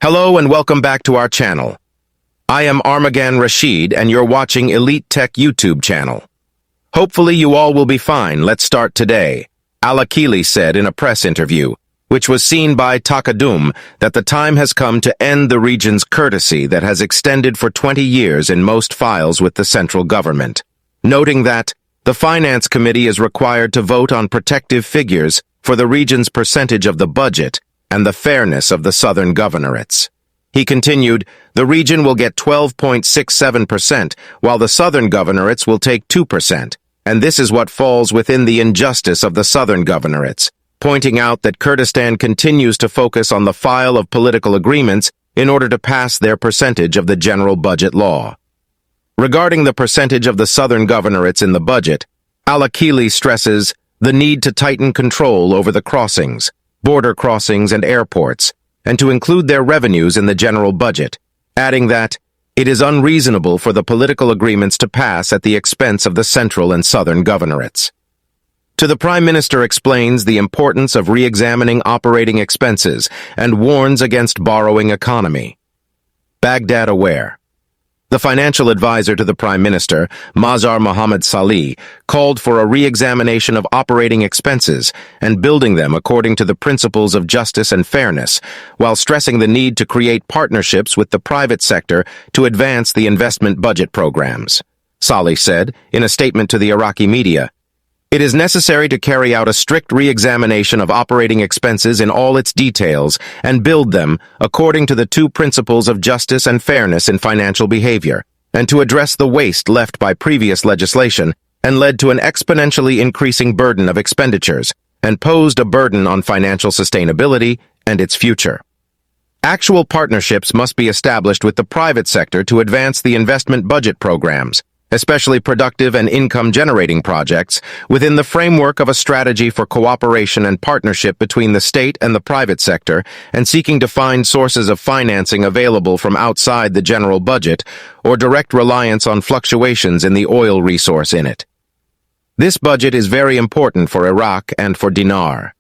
Hello and welcome back to our channel. I am Armagan Rashid and you're watching Elite Tech YouTube channel. Hopefully you all will be fine. Let's start today. Al-Akili said in a press interview, which was seen by Takadum, that the time has come to end the region's courtesy that has extended for 20 years in most files with the central government, noting that the Finance Committee is required to vote on protective figures for the region's percentage of the budget and the fairness of the southern governorates. He continued, the region will get 12.67%, while the southern governorates will take 2%, and this is what falls within the injustice of the southern governorates, pointing out that Kurdistan continues to focus on the file of political agreements in order to pass their percentage of the general budget law. Regarding the percentage of the southern governorates in the budget, Al-Akili stresses the need to tighten control over the crossings, border crossings and airports, and to include their revenues in the general budget, adding that it is unreasonable for the political agreements to pass at the expense of the central and southern governorates. The Prime Minister explains the importance of re-examining operating expenses and warns against borrowing economy. Baghdad aware. The financial advisor to the Prime Minister, Mazhar Mohammad Salih, called for a re-examination of operating expenses and building them according to the principles of justice and fairness, while stressing the need to create partnerships with the private sector to advance the investment budget programs. Salih said, in a statement to the Iraqi media, it is necessary to carry out a strict re-examination of operating expenses in all its details and build them according to the two principles of justice and fairness in financial behavior, and to address the waste left by previous legislation and led to an exponentially increasing burden of expenditures and posed a burden on financial sustainability and its future. Actual partnerships must be established with the private sector to advance the investment budget programs, especially productive and income-generating projects, within the framework of a strategy for cooperation and partnership between the state and the private sector, and seeking to find sources of financing available from outside the general budget or direct reliance on fluctuations in the oil resource in it. This budget is very important for Iraq and for Dinar.